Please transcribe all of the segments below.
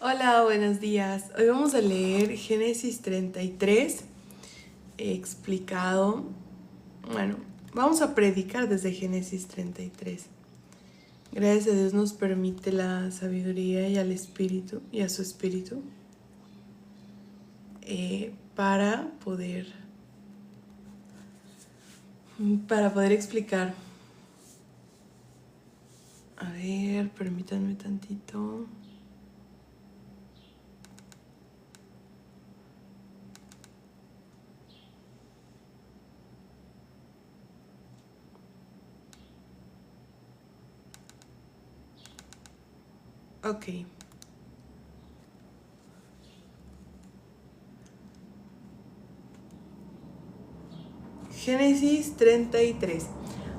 Hola, buenos días. Hoy vamos a leer Génesis 33, explicado. Bueno, vamos a predicar desde Génesis 33. Gracias a Dios nos permite la sabiduría y al Espíritu y a su Espíritu para poder explicar. A ver, permítanme tantito. Ok. Génesis 33.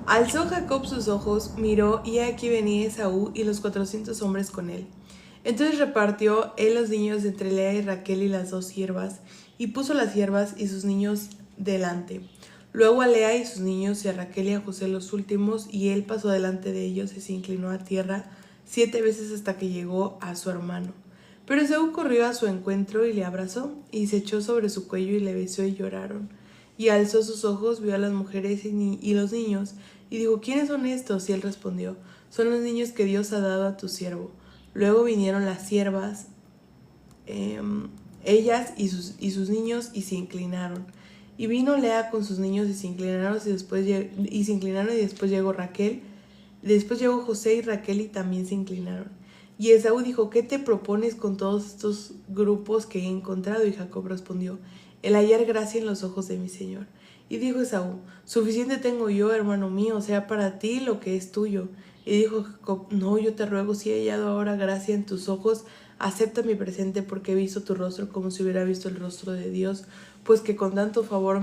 Alzó Jacob sus ojos, miró, y aquí venía Esaú y los 400 hombres con él. Entonces repartió él los niños entre Lea y Raquel y las dos siervas, y puso las siervas y sus niños delante. Luego a Lea y sus niños, y a Raquel y a José los últimos, y él pasó delante de ellos y se inclinó a tierra 7 veces hasta que llegó a su hermano. Pero Esaú corrió a su encuentro y le abrazó, y se echó sobre su cuello y le besó, y lloraron. Y alzó sus ojos, vio a las mujeres y los niños, y dijo: ¿Quiénes son estos? Y él respondió: Son los niños que Dios ha dado a tu siervo. Luego vinieron las siervas, ellas y sus niños, y se inclinaron. Y vino Lea con sus niños y se inclinaron, y después llegó Raquel. Después llegó José y Raquel y también se inclinaron. Y Esaú dijo: ¿Qué te propones con todos estos grupos que he encontrado? Y Jacob respondió: el hallar gracia en los ojos de mi señor. Y dijo Esaú: suficiente tengo yo, hermano mío, sea para ti lo que es tuyo. Y dijo Jacob: no, yo te ruego, si he hallado ahora gracia en tus ojos, acepta mi presente, porque he visto tu rostro como si hubiera visto el rostro de Dios, pues que con tanto favor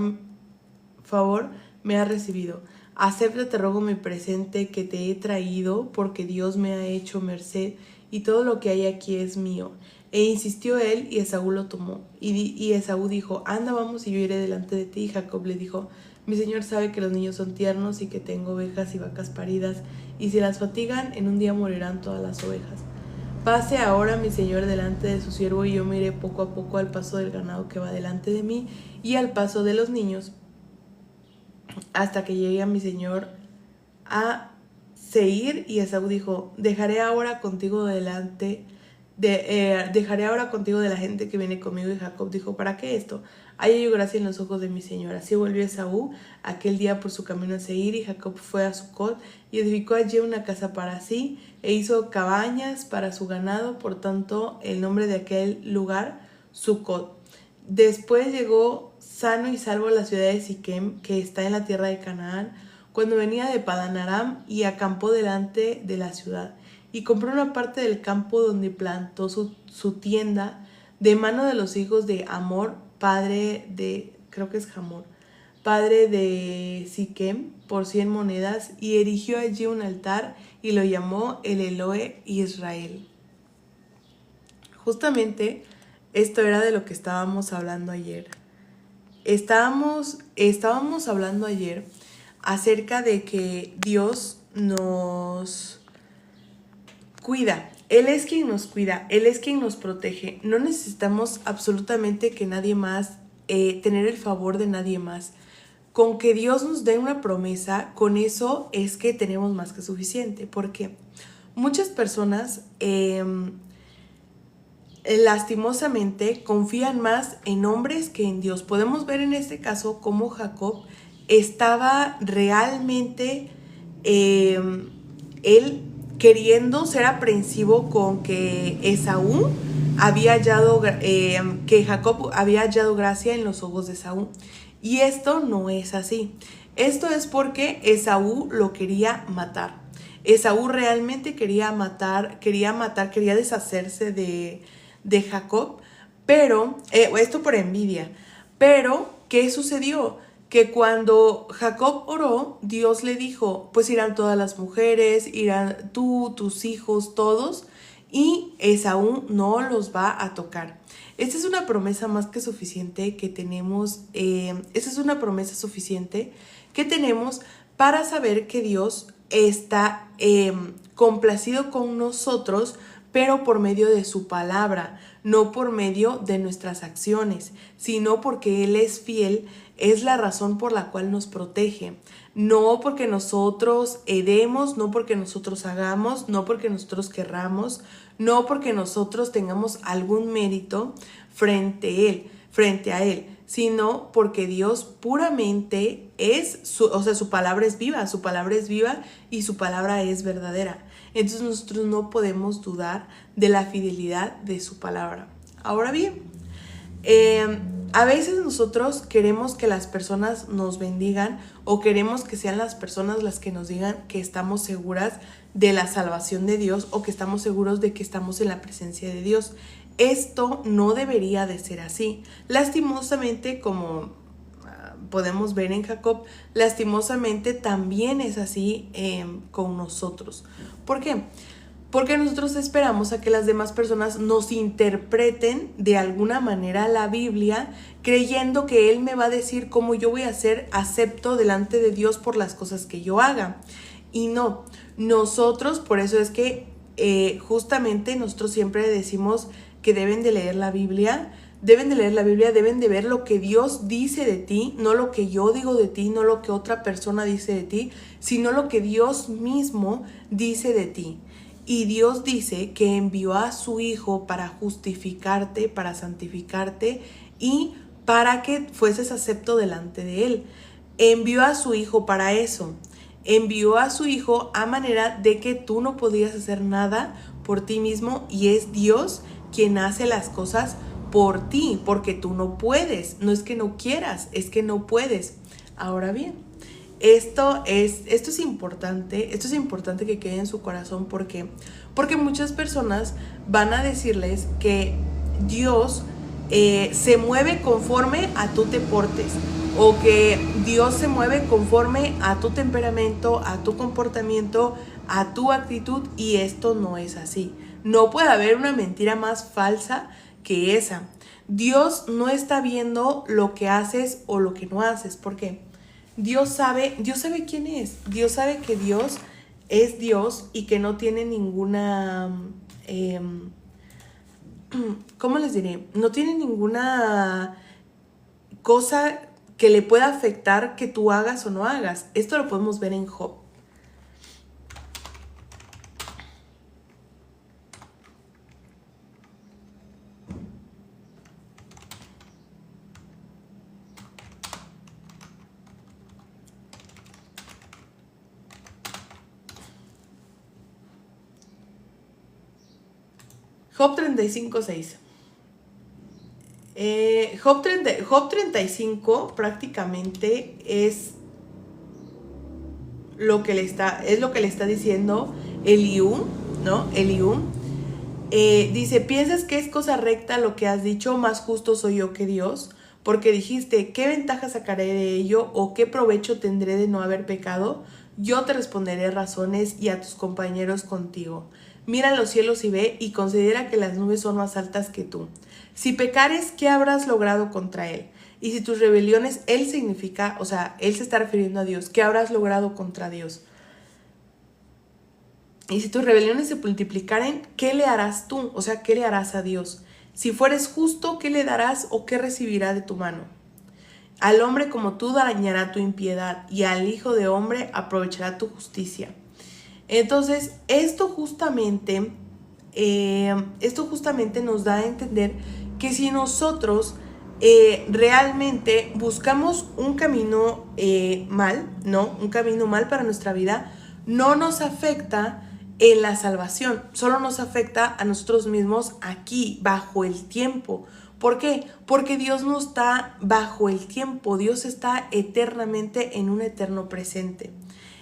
me has recibido. Acepta, te ruego, mi presente que te he traído, porque Dios me ha hecho merced, y todo lo que hay aquí es mío. E insistió él, y Esaú lo tomó. Y Esaú dijo: anda, vamos, y yo iré delante de ti. Y Jacob le dijo: mi señor sabe que los niños son tiernos, y que tengo ovejas y vacas paridas, y si las fatigan, en un día morirán todas las ovejas. Pase ahora mi señor delante de su siervo, y yo me iré poco a poco al paso del ganado que va delante de mí, y al paso de los niños, hasta que llegue a mi señor a Seir. Y Esaú dijo: dejaré ahora contigo de la gente que viene conmigo. Y Jacob dijo: ¿para qué esto? Haya yo gracia en los ojos de mi señor. Así volvió Esaú aquel día por su camino a Seir, y Jacob fue a Sucot y edificó allí una casa para sí, e hizo cabañas para su ganado. Por tanto, el nombre de aquel lugar, Sucot. Después llegó sano y salvo a la ciudad de Siquem, que está en la tierra de Canaán, cuando venía de Padan Aram, y acampó delante de la ciudad. Y compró una parte del campo donde plantó su tienda, de mano de los hijos de Hamor, padre de Siquem, por 100 monedas, y erigió allí un altar, y lo llamó el Elohe Israel. Justamente esto era de lo que estábamos hablando ayer. Estábamos hablando ayer acerca de que Dios nos cuida. Él es quien nos cuida, Él es quien nos protege. No necesitamos absolutamente que nadie más, tener el favor de nadie más. Con que Dios nos dé una promesa, con eso es que tenemos más que suficiente. Porque muchas personas lastimosamente confían más en hombres que en Dios. Podemos ver en este caso cómo Jacob estaba realmente él queriendo ser aprensivo con que Esaú había hallado, que Jacob había hallado gracia en los ojos de Esaú. Y esto no es así. Esto es porque Esaú lo quería matar. Esaú realmente quería deshacerse de Jacob, pero esto por envidia. Pero, ¿qué sucedió? Que cuando Jacob oró, Dios le dijo: pues irán todas las mujeres, irán tú, tus hijos, todos, y Esaú no los va a tocar. Esta es una promesa más que suficiente que tenemos, para saber que Dios está complacido con nosotros, pero por medio de su palabra, no por medio de nuestras acciones, sino porque Él es fiel, es la razón por la cual nos protege. No porque nosotros demos, no porque nosotros hagamos, no porque nosotros querramos, no porque nosotros tengamos algún mérito frente a Él, sino porque Dios puramente es, su palabra es viva, su palabra es viva y su palabra es verdadera. Entonces nosotros no podemos dudar de la fidelidad de su palabra. Ahora bien, a veces nosotros queremos que las personas nos bendigan o queremos que sean las personas las que nos digan que estamos seguras de la salvación de Dios o que estamos seguros de que estamos en la presencia de Dios. Esto no debería de ser así. Lastimosamente, como podemos ver en Jacob, lastimosamente también es así con nosotros. ¿Por qué? Porque nosotros esperamos a que las demás personas nos interpreten de alguna manera la Biblia, creyendo que Él me va a decir cómo yo voy a ser acepto delante de Dios por las cosas que yo haga. Y no, nosotros, por eso es que justamente nosotros siempre decimos que deben de leer la Biblia, deben de ver lo que Dios dice de ti, no lo que yo digo de ti, no lo que otra persona dice de ti, sino lo que Dios mismo dice de ti. Y Dios dice que envió a su Hijo para justificarte, para santificarte y para que fueses acepto delante de Él. Envió a su Hijo para eso. Envió a su Hijo a manera de que tú no podías hacer nada por ti mismo y es Dios quien hace las cosas por ti, porque tú no puedes. No es que no quieras, es que no puedes. Ahora bien, esto es importante que quede en su corazón porque muchas personas van a decirles que Dios se mueve conforme a tú te portes, o que Dios se mueve conforme a tu temperamento, a tu comportamiento, a tu actitud, y esto no es así. No puede haber una mentira más falsa que esa. Dios no está viendo lo que haces o lo que no haces. ¿Por qué? Dios sabe quién es. Dios sabe que Dios es Dios y que no tiene ninguna, ¿cómo les diré? No tiene ninguna cosa que le pueda afectar que tú hagas o no hagas. Esto lo podemos ver en Job. Job 35:6. Job 35 prácticamente es lo que le está diciendo Eliú, ¿no? Eliú dice: ¿piensas que es cosa recta lo que has dicho? Más justo soy yo que Dios, porque dijiste: ¿qué ventaja sacaré de ello? ¿O qué provecho tendré de no haber pecado? Yo te responderé razones y a tus compañeros contigo. Mira los cielos y ve, y considera que las nubes son más altas que tú. Si pecares, ¿qué habrás logrado contra él? Y si tus rebeliones, él significa, o sea, él se está refiriendo a Dios, ¿qué habrás logrado contra Dios? Y si tus rebeliones se multiplicaren, ¿qué le harás tú? O sea, ¿qué le harás a Dios? Si fueres justo, ¿qué le darás o qué recibirá de tu mano? Al hombre como tú dañará tu impiedad, y al hijo de hombre aprovechará tu justicia. Entonces, esto justamente nos da a entender que si nosotros realmente buscamos un camino mal, ¿no? Un camino mal para nuestra vida, no nos afecta en la salvación, solo nos afecta a nosotros mismos aquí, bajo el tiempo. ¿Por qué? Porque Dios no está bajo el tiempo, Dios está eternamente en un eterno presente.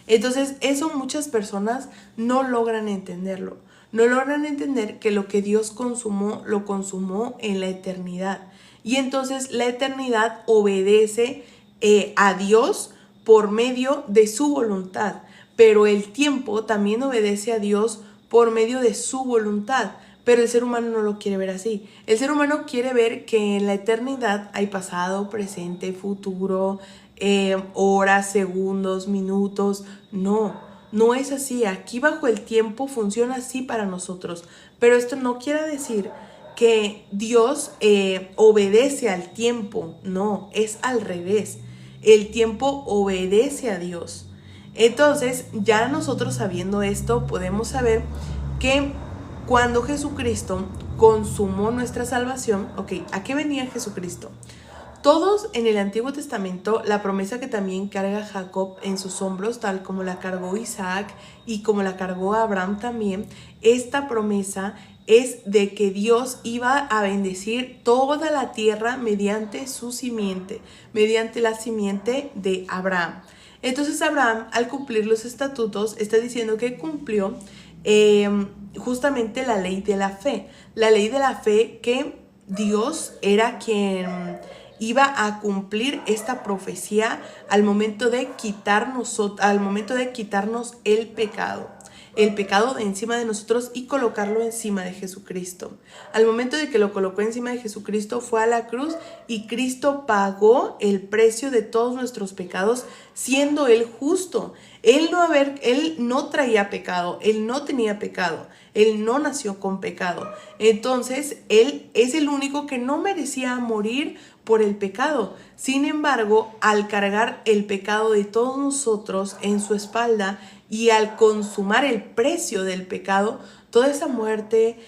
Entonces, eso muchas personas no logran entenderlo. No logran entender que lo que Dios consumó, lo consumó en la eternidad. Y entonces la eternidad obedece a Dios por medio de su voluntad. Pero el tiempo también obedece a Dios por medio de su voluntad. Pero el ser humano no lo quiere ver así. El ser humano quiere ver que en la eternidad hay pasado, presente, futuro, horas, segundos, minutos. No, No es así. Aquí bajo el tiempo funciona así para nosotros. Pero esto no quiere decir que Dios obedece al tiempo. No, es al revés. El tiempo obedece a Dios. Entonces, ya nosotros sabiendo esto, podemos saber que cuando Jesucristo consumó nuestra salvación, ok, ¿a qué venía Jesucristo? Todos en el Antiguo Testamento, la promesa que también carga Jacob en sus hombros, tal como la cargó Isaac y como la cargó Abraham también, esta promesa es de que Dios iba a bendecir toda la tierra mediante su simiente, mediante la simiente de Abraham. Entonces Abraham, al cumplir los estatutos, está diciendo que cumplió justamente la ley de la fe. La ley de la fe que Dios era quien iba a cumplir esta profecía al momento de quitarnos el pecado de encima de nosotros y colocarlo encima de Jesucristo. Al momento de que lo colocó encima de Jesucristo, fue a la cruz y Cristo pagó el precio de todos nuestros pecados, siendo Él justo. Él no traía pecado, Él no tenía pecado, Él no nació con pecado. Entonces, Él es el único que no merecía morir por el pecado. Sin embargo, al cargar el pecado de todos nosotros en su espalda y al consumar el precio del pecado, toda esa muerte,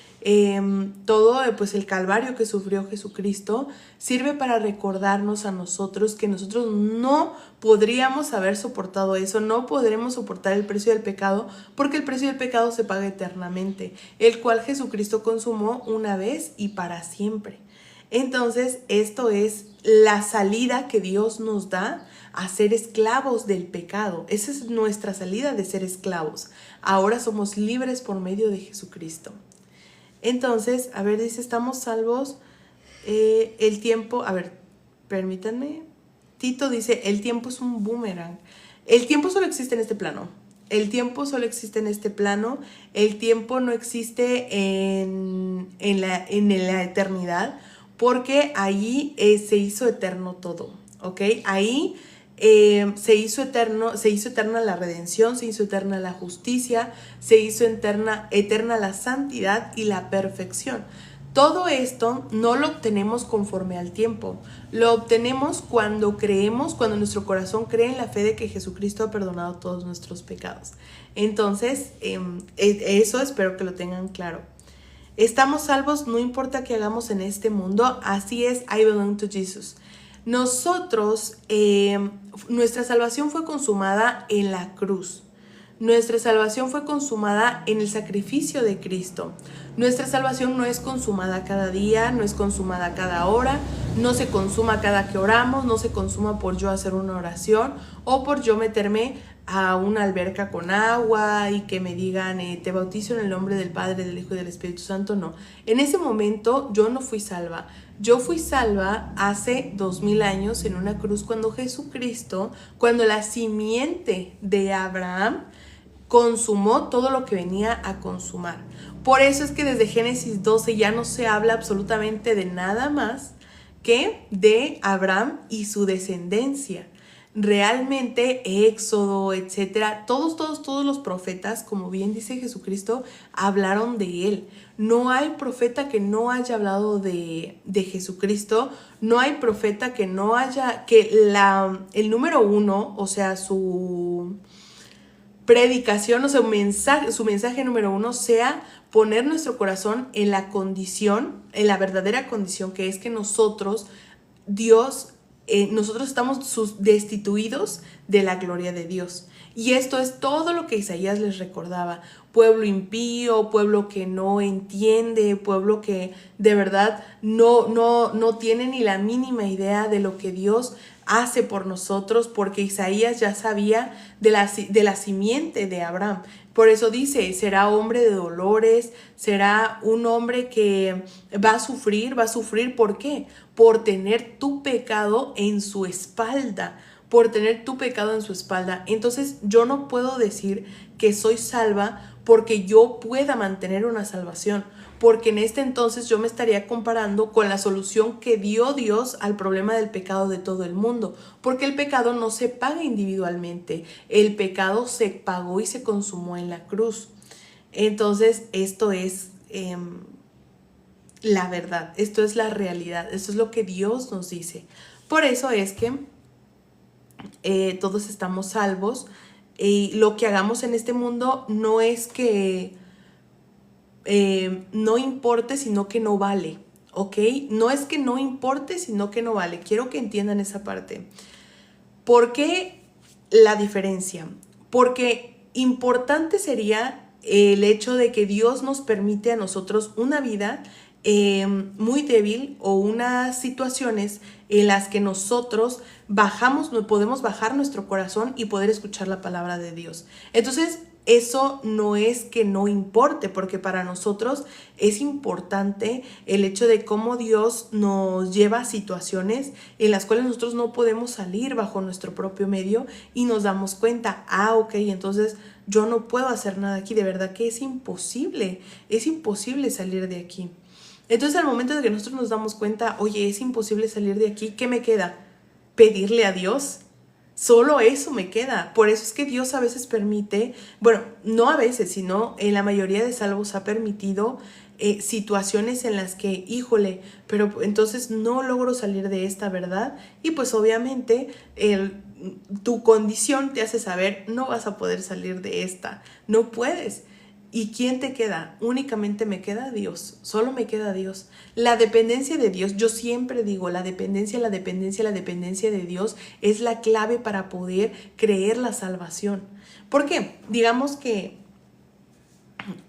todo pues el calvario que sufrió Jesucristo sirve para recordarnos a nosotros que nosotros no podríamos haber soportado eso, no podremos soportar el precio del pecado, porque el precio del pecado se paga eternamente, el cual Jesucristo consumó una vez y para siempre. Entonces, esto es la salida que Dios nos da a ser esclavos del pecado. Esa es nuestra salida de ser esclavos. Ahora somos libres por medio de Jesucristo. Entonces, a ver, dice, estamos salvos. El tiempo, a ver, permítanme. Tito dice, el tiempo es un boomerang. El tiempo solo existe en este plano. El tiempo solo existe en este plano. El tiempo no existe en la eternidad, porque ahí se hizo eterno todo, ¿ok? Ahí se hizo eterna la redención, se hizo eterna la justicia, se hizo eterna la santidad y la perfección. Todo esto no lo obtenemos conforme al tiempo, lo obtenemos cuando creemos, cuando nuestro corazón cree en la fe de que Jesucristo ha perdonado todos nuestros pecados. Entonces, eso espero que lo tengan claro. Estamos salvos, no importa qué hagamos en este mundo, así es, I belong to Jesus. Nosotros, nuestra salvación fue consumada en la cruz. Nuestra salvación fue consumada en el sacrificio de Cristo. Nuestra salvación no es consumada cada día, no es consumada cada hora, no se consuma cada que oramos, no se consuma por yo hacer una oración o por yo meterme a una alberca con agua y que me digan te bautizo en el nombre del Padre, del Hijo y del Espíritu Santo. No, en ese momento yo no fui salva. Yo fui salva hace 2000 años en una cruz cuando Jesucristo, cuando la simiente de Abraham consumó todo lo que venía a consumar. Por eso es que desde Génesis 12 ya no se habla absolutamente de nada más que de Abraham y su descendencia. Realmente Éxodo, etcétera, todos los profetas, como bien dice Jesucristo, hablaron de él. No hay profeta que no haya hablado de Jesucristo. No hay profeta que no haya, el número uno, o sea, su predicación, o sea, su mensaje número uno sea poner nuestro corazón en la condición, en la verdadera condición, que es que nosotros estamos destituidos de la gloria de Dios. Y esto es todo lo que Isaías les recordaba. Pueblo impío, pueblo que no entiende, pueblo que de verdad no tiene ni la mínima idea de lo que Dios hace por nosotros, porque Isaías ya sabía de la simiente de Abraham. Por eso dice, será hombre de dolores, será un hombre que va a sufrir. ¿Por qué? Por tener tu pecado en su espalda, Entonces yo no puedo decir que soy salva porque yo pueda mantener una salvación, porque en este entonces yo me estaría comparando con la solución que dio Dios al problema del pecado de todo el mundo, porque el pecado no se paga individualmente, el pecado se pagó y se consumó en la cruz. Entonces esto es la verdad, esto es la realidad, esto es lo que Dios nos dice. Por eso es que todos estamos salvos, y lo que hagamos en este mundo no es que no importe, sino que no vale, ¿ok? No es que no importe, sino que no vale. Quiero que entiendan esa parte. ¿Por qué la diferencia? Porque importante sería el hecho de que Dios nos permite a nosotros una vida muy débil o unas situaciones en las que nosotros podemos bajar nuestro corazón y poder escuchar la palabra de Dios. Entonces, eso no es que no importe, porque para nosotros es importante el hecho de cómo Dios nos lleva a situaciones en las cuales nosotros no podemos salir bajo nuestro propio medio y nos damos cuenta, ok, entonces yo no puedo hacer nada aquí, de verdad que es imposible salir de aquí. Entonces al momento de que nosotros nos damos cuenta, oye, es imposible salir de aquí, ¿qué me queda? ¿Pedirle a Dios? Solo eso me queda. Por eso es que Dios a veces permite, bueno, no a veces, sino en la mayoría de salvos ha permitido situaciones en las que, híjole, pero entonces no logro salir de esta, ¿verdad? Y pues obviamente tu condición te hace saber, no vas a poder salir de esta, no puedes. ¿Y quién te queda? Únicamente me queda Dios, solo me queda Dios. La dependencia de Dios, yo siempre digo, la dependencia de Dios es la clave para poder creer la salvación. ¿Por qué? Digamos que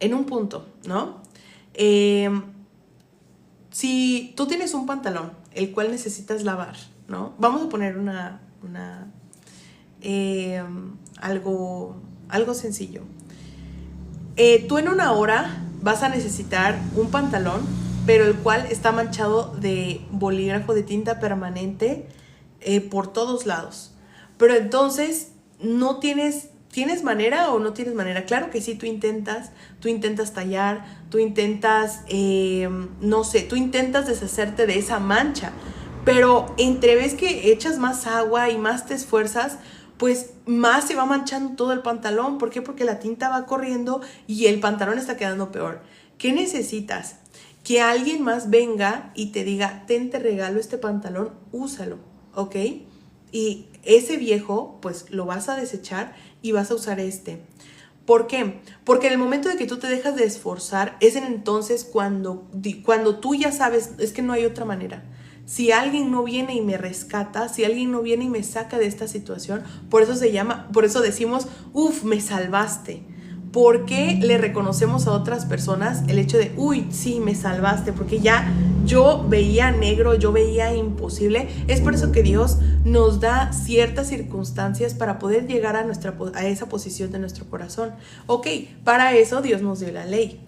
en un punto, ¿no? Si tú tienes un pantalón, el cual necesitas lavar, ¿no? Vamos a poner algo sencillo. Tú en una hora vas a necesitar un pantalón, pero el cual está manchado de bolígrafo, de tinta permanente por todos lados. Pero entonces, ¿tienes manera o no tienes manera? Claro que sí, tú intentas tallar, tú intentas, tú intentas deshacerte de esa mancha, pero entre vez que echas más agua y más te esfuerzas, pues más se va manchando todo el pantalón. ¿Por qué? Porque la tinta va corriendo y el pantalón está quedando peor. ¿Qué necesitas? Que alguien más venga y te diga, te regalo este pantalón, úsalo, ¿ok? Y ese viejo, pues lo vas a desechar y vas a usar este. ¿Por qué? Porque en el momento de que tú te dejas de esforzar, es en entonces cuando tú ya sabes, es que no hay otra manera. Si alguien no viene y me rescata, si alguien no viene y me saca de esta situación, por eso decimos, me salvaste. ¿Por qué le reconocemos a otras personas el hecho de, sí, me salvaste? Porque ya yo veía negro, yo veía imposible. Es por eso que Dios nos da ciertas circunstancias para poder llegar a esa posición de nuestro corazón. Ok, para eso Dios nos dio la ley.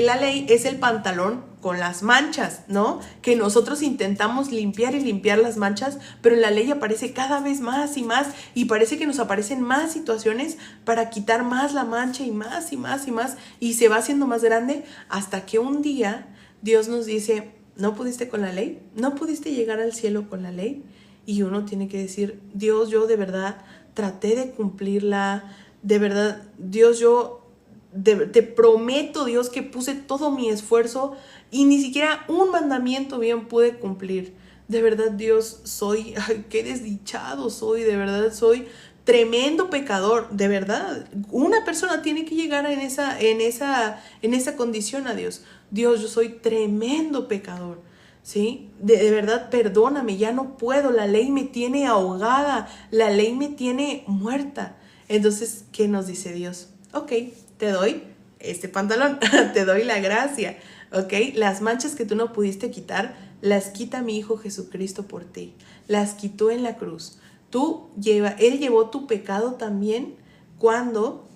La ley es el pantalón con las manchas, ¿no? Que nosotros intentamos limpiar y limpiar las manchas, pero en la ley aparece cada vez más y más, y parece que nos aparecen más situaciones para quitar más la mancha y más y más y más, y se va haciendo más grande hasta que un día Dios nos dice, ¿no pudiste con la ley? ¿No pudiste llegar al cielo con la ley? Y uno tiene que decir, Dios, yo de verdad traté de cumplirla, de verdad, Dios, te prometo, Dios, que puse todo mi esfuerzo y ni siquiera un mandamiento bien pude cumplir. De verdad, Dios, qué desdichado soy, de verdad soy tremendo pecador, de verdad. Una persona tiene que llegar en esa condición a Dios. Dios, yo soy tremendo pecador, ¿sí? De verdad, perdóname, ya no puedo, la ley me tiene ahogada, la ley me tiene muerta. Entonces, ¿qué nos dice Dios? Ok, te doy este pantalón, te doy la gracia, ¿ok? Las manchas que tú no pudiste quitar, las quita mi Hijo Jesucristo por ti. Las quitó en la cruz. Él llevó tu pecado también cuando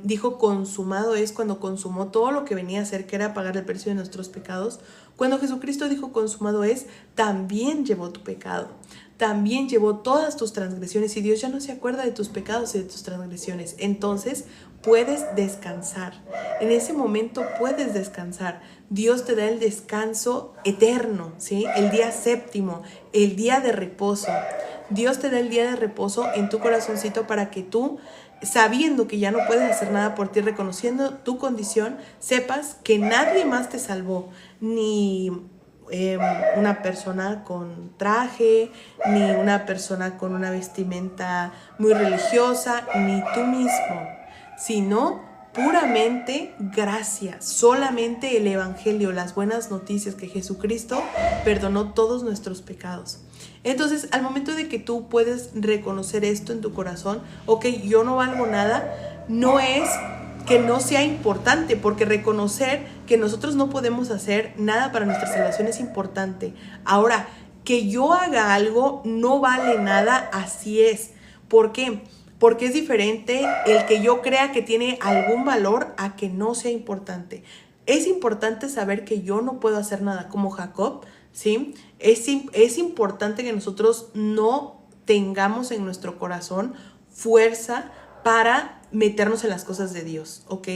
dijo consumado es, cuando consumó todo lo que venía a hacer, que era pagar el precio de nuestros pecados. Cuando Jesucristo dijo consumado es, también llevó tu pecado. también llevó todas tus transgresiones y Dios ya no se acuerda de tus pecados y de tus transgresiones. Entonces puedes descansar. En ese momento puedes descansar. Dios te da el descanso eterno, ¿sí? El día séptimo, el día de reposo. Dios te da el día de reposo en tu corazoncito para que tú, sabiendo que ya no puedes hacer nada por ti, reconociendo tu condición, sepas que nadie más te salvó, ni una persona con traje, ni una persona con una vestimenta muy religiosa, ni tú mismo, sino puramente gracia, solamente el evangelio, las buenas noticias que Jesucristo perdonó todos nuestros pecados. Entonces, al momento de que tú puedes reconocer esto en tu corazón, ok, yo no valgo nada, no es que no sea importante, porque reconocer que nosotros no podemos hacer nada para nuestra salvación es importante. Ahora, que yo haga algo no vale nada, así es. ¿Por qué? Porque es diferente el que yo crea que tiene algún valor a que no sea importante. Es importante saber que yo no puedo hacer nada, como Jacob, ¿sí? Es importante que nosotros no tengamos en nuestro corazón fuerza para meternos en las cosas de Dios, ¿ok?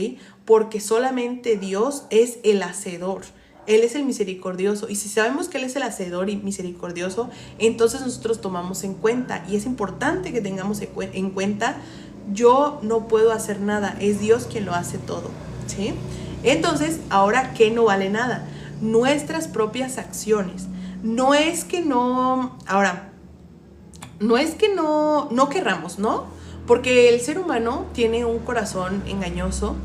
Porque solamente Dios es el hacedor. Él es el misericordioso, y si sabemos que Él es el hacedor y misericordioso, entonces nosotros tomamos en cuenta, y es importante que tengamos en cuenta, yo no puedo hacer nada, es Dios quien lo hace todo, ¿sí? Entonces, ahora, ¿qué no vale nada? Nuestras propias acciones. No es que no, ahora, no es que no querramos, ¿no? Porque el ser humano tiene un corazón engañoso,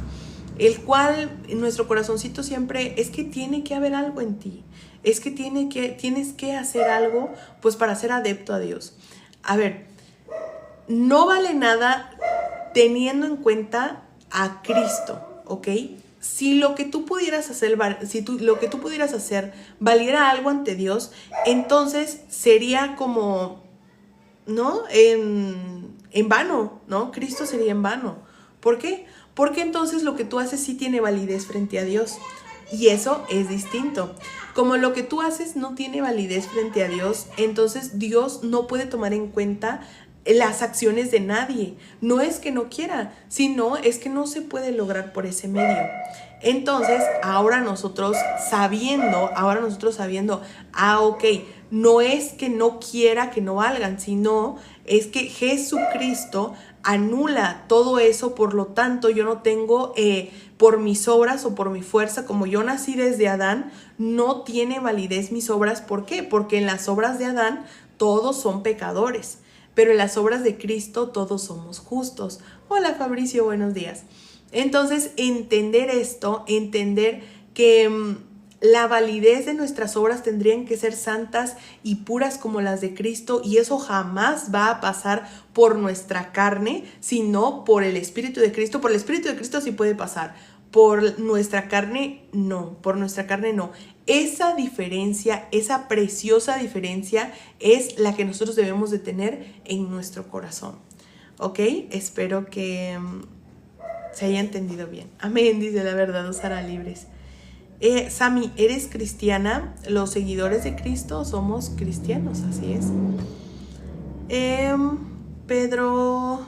el cual nuestro corazoncito siempre es que tiene que haber algo en ti, es que tienes que hacer algo pues para ser adepto a Dios. A ver, no vale nada teniendo en cuenta a Cristo, ¿ok? Si lo que tú pudieras hacer, lo que tú pudieras hacer valiera algo ante Dios, entonces sería como, ¿no? En vano, ¿no? Cristo sería en vano. ¿Por qué? Porque entonces lo que tú haces sí tiene validez frente a Dios. Y eso es distinto. Como lo que tú haces no tiene validez frente a Dios, entonces Dios no puede tomar en cuenta las acciones de nadie. No es que no quiera, sino es que no se puede lograr por ese medio. Entonces, ahora nosotros sabiendo, ok, no es que no quiera que no valgan, sino es que Jesucristo anula todo eso, por lo tanto yo no tengo por mis obras o por mi fuerza, como yo nací desde Adán, no tiene validez mis obras. ¿Por qué? Porque en las obras de Adán todos son pecadores, pero en las obras de Cristo todos somos justos. Hola Fabricio, buenos días. Entonces, entender esto, entender que la validez de nuestras obras tendrían que ser santas y puras como las de Cristo, y eso jamás va a pasar por nuestra carne, sino por el Espíritu de Cristo. Por el Espíritu de Cristo sí puede pasar, por nuestra carne no, Esa diferencia, esa preciosa diferencia es la que nosotros debemos de tener en nuestro corazón, ¿ok? Espero que se haya entendido bien. Amén, dice la verdad os hará libres. Sami, ¿eres cristiana? Los seguidores de Cristo somos cristianos, así es. Pedro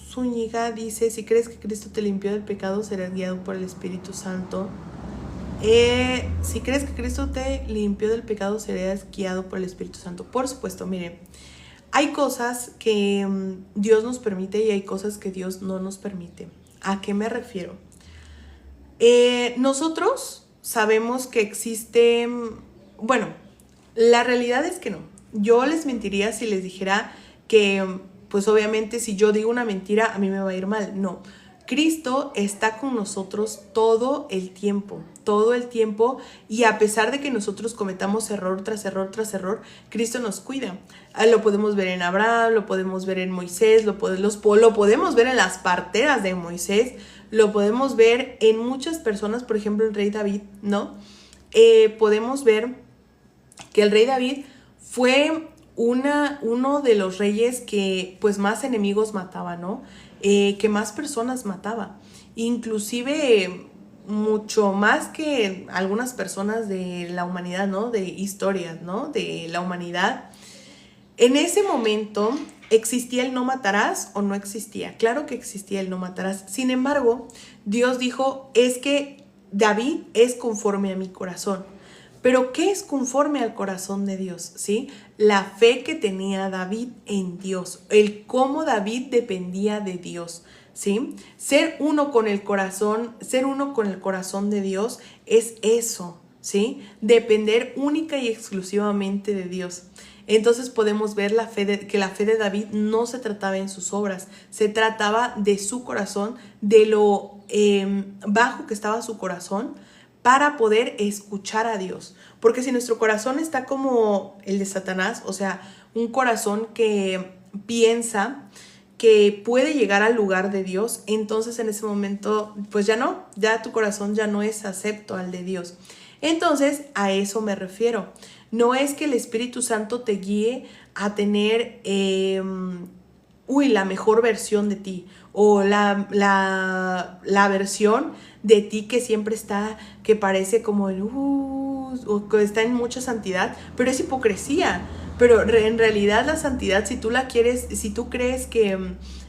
Zúñiga dice, si crees que Cristo te limpió del pecado, serás guiado por el Espíritu Santo. Si crees que Cristo te limpió del pecado, serás guiado por el Espíritu Santo. Por supuesto, miren, hay cosas que Dios nos permite y hay cosas que Dios no nos permite. ¿A qué me refiero? Nosotros sabemos que existe, bueno, la realidad es que no. Yo les mentiría si les dijera que, pues obviamente si yo digo una mentira, a mí me va a ir mal. No, Cristo está con nosotros todo el tiempo, y a pesar de que nosotros cometamos error tras error tras error, Cristo nos cuida. Lo podemos ver en Abraham, lo podemos ver en Moisés, lo podemos ver en las parteras de Moisés, lo podemos ver en muchas personas, por ejemplo el rey David, ¿no? Podemos ver que el rey David fue uno de los reyes que pues más enemigos mataba, ¿no? Que más personas mataba, inclusive mucho más que algunas personas de la humanidad, ¿no? De historias, ¿no? De la humanidad. En ese momento, ¿existía el no matarás o no existía? Claro que existía el no matarás. Sin embargo, Dios dijo, es que David es conforme a mi corazón. Pero ¿qué es conforme al corazón de Dios? ¿Sí? La fe que tenía David en Dios, el cómo David dependía de Dios, ¿sí? Ser uno con el corazón de Dios es eso, ¿sí? Depender única y exclusivamente de Dios. Entonces podemos ver que la fe de David no se trataba en sus obras, se trataba de su corazón, de lo bajo que estaba su corazón, para poder escuchar a Dios. Porque si nuestro corazón está como el de Satanás, o sea, un corazón que piensa que puede llegar al lugar de Dios, entonces en ese momento, pues ya tu corazón ya no es acepto al de Dios. Entonces, a eso me refiero. No es que el Espíritu Santo te guíe a tener la mejor versión de ti, o la versión de ti que siempre está, que parece como o que está en mucha santidad, pero es hipocresía. Pero en realidad la santidad, si tú la quieres, si tú crees que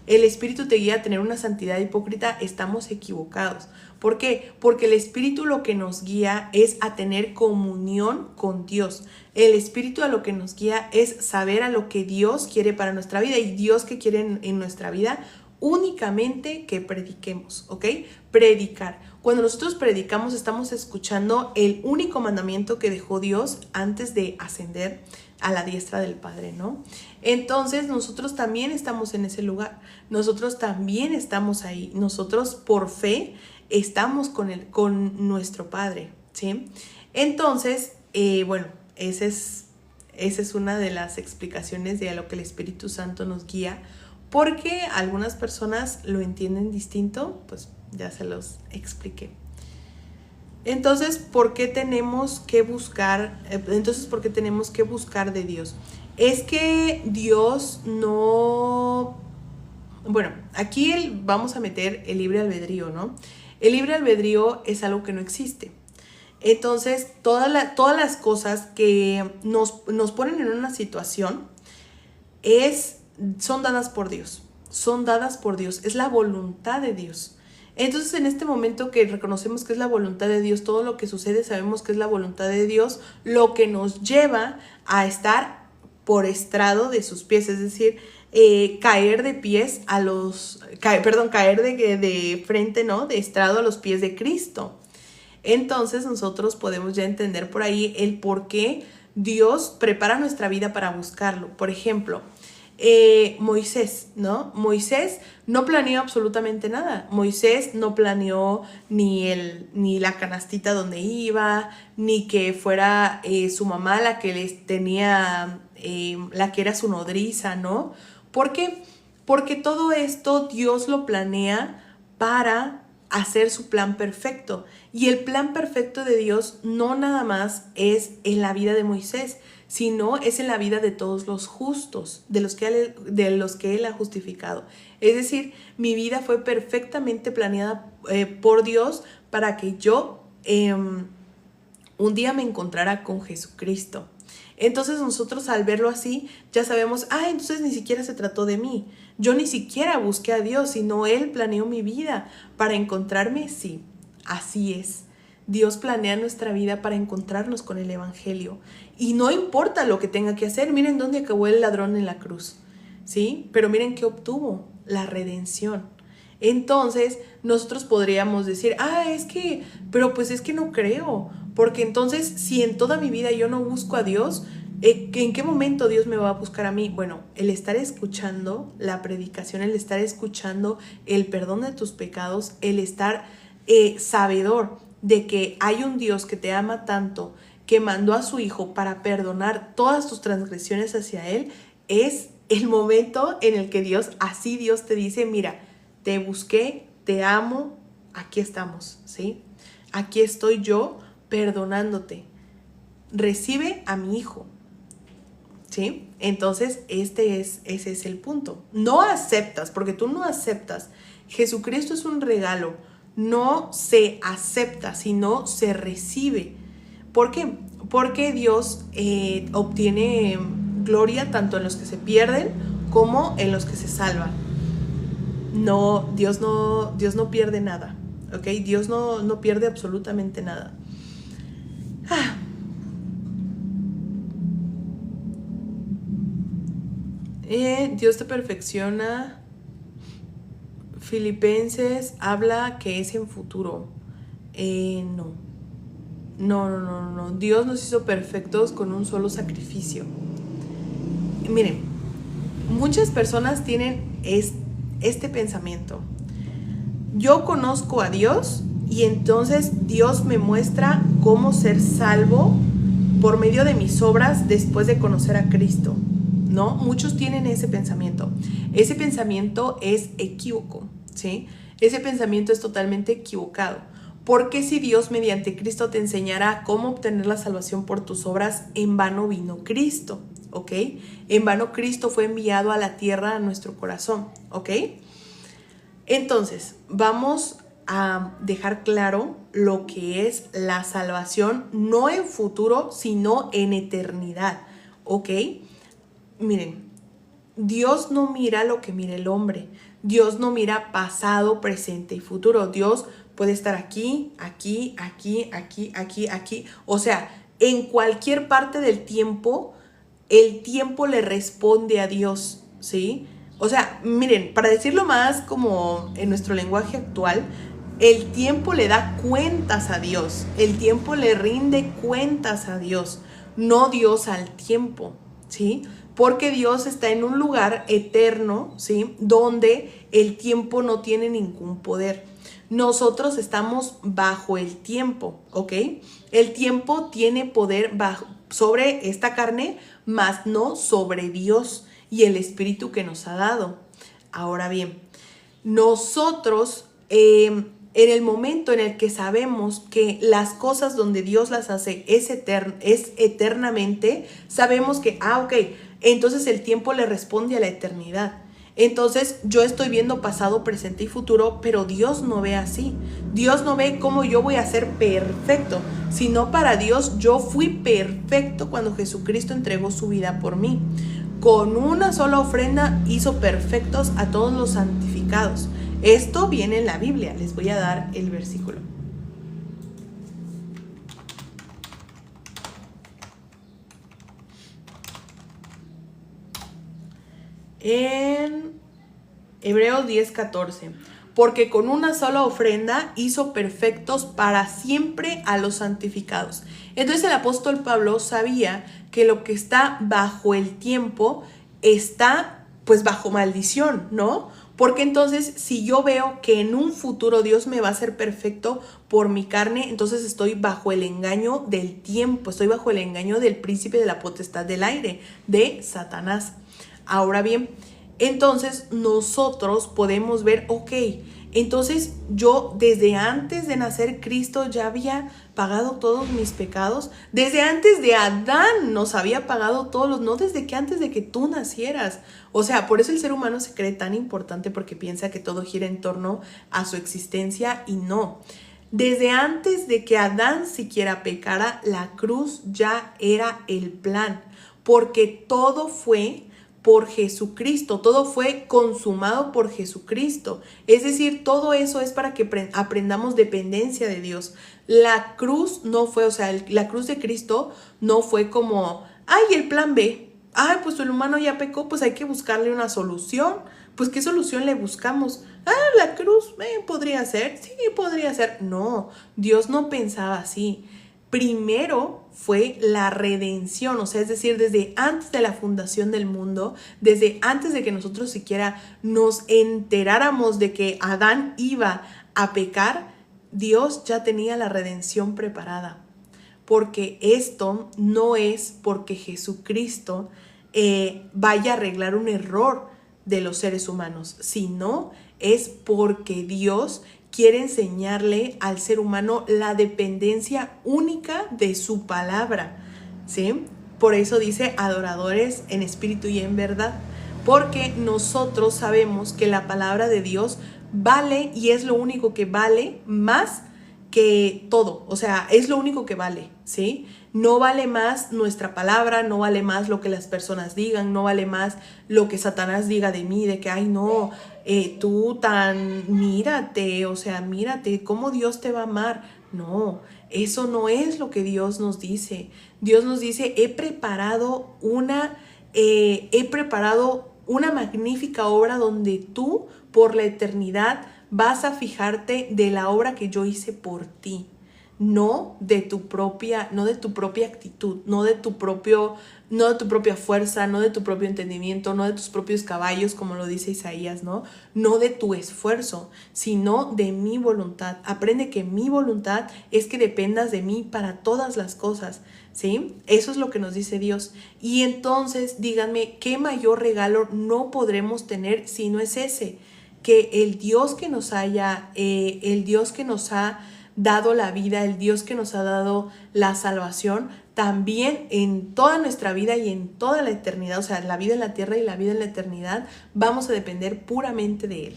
el Espíritu te guía a tener una santidad hipócrita, estamos equivocados. ¿Por qué? Porque el Espíritu lo que nos guía es a tener comunión con Dios. El Espíritu a lo que nos guía es saber a lo que Dios quiere para nuestra vida, y Dios que quiere en nuestra vida únicamente que prediquemos, ¿ok? Predicar. Cuando nosotros predicamos, estamos escuchando el único mandamiento que dejó Dios antes de ascender a la diestra del Padre, ¿no? Entonces nosotros también estamos en ese lugar, nosotros también estamos ahí, nosotros por fe estamos con nuestro Padre, ¿sí? Entonces, esa es una de las explicaciones de a lo que el Espíritu Santo nos guía, porque algunas personas lo entienden distinto, pues ya se los expliqué. Entonces, ¿por qué tenemos que buscar? ¿Por qué tenemos que buscar de Dios? Es que Dios no... Bueno, aquí vamos a meter el libre albedrío, ¿no? El libre albedrío es algo que no existe. Entonces, todas las cosas que nos ponen en una situación son dadas por Dios. Son dadas por Dios. Es la voluntad de Dios. Entonces, en este momento que reconocemos que es la voluntad de Dios, todo lo que sucede sabemos que es la voluntad de Dios, lo que nos lleva a estar por estrado de sus pies, es decir, caer de pies caer de frente, ¿no? De estrado a los pies de Cristo. Entonces nosotros podemos ya entender por ahí el por qué Dios prepara nuestra vida para buscarlo. Por ejemplo, Moisés, ¿no? Moisés no planeó absolutamente nada. Moisés no planeó ni la canastita donde iba, ni que fuera su mamá la que les tenía, la que era su nodriza, ¿no? ¿Por qué? Porque todo esto Dios lo planea para hacer su plan perfecto. Y el plan perfecto de Dios no nada más es en la vida de Moisés, sino es en la vida de todos los justos, de los que Él ha justificado. Es decir, mi vida fue perfectamente planeada por Dios para que yo un día me encontrara con Jesucristo. Entonces nosotros al verlo así ya sabemos, entonces ni siquiera se trató de mí. Yo ni siquiera busqué a Dios, sino Él planeó mi vida para encontrarme. Sí, así es. Dios planea nuestra vida para encontrarnos con el Evangelio. Y no importa lo que tenga que hacer. Miren dónde acabó el ladrón en la cruz, ¿sí? Pero miren qué obtuvo: la redención. Entonces nosotros podríamos decir, pero pues es que no creo. Porque entonces, si en toda mi vida yo no busco a Dios, ¿en qué momento Dios me va a buscar a mí? Bueno, el estar escuchando la predicación, el estar escuchando el perdón de tus pecados, el estar sabedor de que hay un Dios que te ama tanto, que mandó a su Hijo para perdonar todas tus transgresiones hacia Él, es el momento en el que Dios te dice, mira, te busqué, te amo, aquí estamos, ¿sí? Aquí estoy yo perdonándote. Recibe a mi Hijo, ¿sí? Entonces, ese es el punto. No aceptas, porque tú no aceptas. Jesucristo es un regalo. No se acepta, sino se recibe. ¿Por qué? Porque Dios obtiene gloria tanto en los que se pierden como en los que se salvan. No, Dios no pierde nada, ¿ok? Dios no pierde absolutamente nada. Dios te perfecciona. Filipenses habla que es en futuro. No. Dios nos hizo perfectos con un solo sacrificio. Miren, muchas personas tienen este pensamiento. Yo conozco a Dios y entonces Dios me muestra cómo ser salvo por medio de mis obras después de conocer a Cristo. ¿No? Muchos tienen ese pensamiento. Ese pensamiento es equívoco, ¿sí? Ese pensamiento es totalmente equivocado. Porque si Dios mediante Cristo te enseñara cómo obtener la salvación por tus obras, en vano vino Cristo, ¿ok? En vano Cristo fue enviado a la tierra, a nuestro corazón, ¿ok? Entonces, vamos a dejar claro lo que es la salvación, no en futuro, sino en eternidad, ¿ok? Miren, Dios no mira lo que mira el hombre. Dios no mira pasado, presente y futuro. Dios puede estar aquí. O sea, en cualquier parte del tiempo, el tiempo le responde a Dios, ¿sí? O sea, miren, para decirlo más como en nuestro lenguaje actual, el tiempo le da cuentas a Dios. El tiempo le rinde cuentas a Dios, no Dios al tiempo, ¿sí? Porque Dios está en un lugar eterno, ¿sí? Donde el tiempo no tiene ningún poder. Nosotros estamos bajo el tiempo, ¿ok? El tiempo tiene poder sobre esta carne, mas no sobre Dios y el Espíritu que nos ha dado. Ahora bien, nosotros en el momento en el que sabemos que las cosas donde Dios las hace es eternamente, sabemos que, ok, entonces el tiempo le responde a la eternidad. Entonces yo estoy viendo pasado, presente y futuro, pero Dios no ve así. Dios no ve cómo yo voy a ser perfecto, sino para Dios yo fui perfecto cuando Jesucristo entregó su vida por mí. Con una sola ofrenda hizo perfectos a todos los santificados. Esto viene en la Biblia. Les voy a dar el versículo. En Hebreos 10:14. Porque con una sola ofrenda hizo perfectos para siempre a los santificados. Entonces el apóstol Pablo sabía que lo que está bajo el tiempo está pues bajo maldición, ¿no? Porque entonces si yo veo que en un futuro Dios me va a hacer perfecto por mi carne, entonces estoy bajo el engaño del tiempo, estoy bajo el engaño del príncipe de la potestad del aire, de Satanás. Ahora bien, entonces nosotros podemos ver, ok, entonces yo desde antes de nacer Cristo ya había pagado todos mis pecados. Desde antes de Adán nos había pagado todos los, no desde que antes de que tú nacieras. O sea, por eso el ser humano se cree tan importante porque piensa que todo gira en torno a su existencia y no. Desde antes de que Adán siquiera pecara, la cruz ya era el plan, porque todo fue por Jesucristo, todo fue consumado por Jesucristo. Es decir, todo eso es para que aprendamos dependencia de Dios. La cruz no fue, o sea, la cruz de Cristo no fue como, ay, el plan B. Ay, pues el humano ya pecó, pues hay que buscarle una solución. Pues, ¿qué solución le buscamos? Ah, la cruz, podría ser. Sí, podría ser. No, Dios no pensaba así. Primero fue la redención, o sea, es decir, desde antes de la fundación del mundo, desde antes de que nosotros siquiera nos enteráramos de que Adán iba a pecar, Dios ya tenía la redención preparada. Porque esto no es porque Jesucristo vaya a arreglar un error de los seres humanos, sino es porque Dios quiere enseñarle al ser humano la dependencia única de su palabra, ¿sí? Por eso dice adoradores en espíritu y en verdad, porque nosotros sabemos que la palabra de Dios vale y es lo único que vale más que todo, o sea, es lo único que vale, ¿sí? No vale más nuestra palabra, no vale más lo que las personas digan, no vale más lo que Satanás diga de mí, de que, ay, no, tú mírate, o sea, mírate, ¿cómo Dios te va a amar? No, eso no es lo que Dios nos dice. Dios nos dice, he preparado una magnífica obra donde tú, por la eternidad, vas a fijarte de la obra que yo hice por ti, no de tu propia actitud, no de tu propia fuerza, no de tu propio entendimiento, no de tus propios caballos, como lo dice Isaías, no de tu esfuerzo, sino de mi voluntad. Aprende que mi voluntad es que dependas de mí para todas las cosas, ¿sí? Eso es lo que nos dice Dios. Y entonces, díganme, ¿qué mayor regalo no podremos tener si no es ese? Que el Dios que nos ha dado la vida, el Dios que nos ha dado la salvación, también en toda nuestra vida y en toda la eternidad, o sea, la vida en la tierra y la vida en la eternidad, vamos a depender puramente de Él.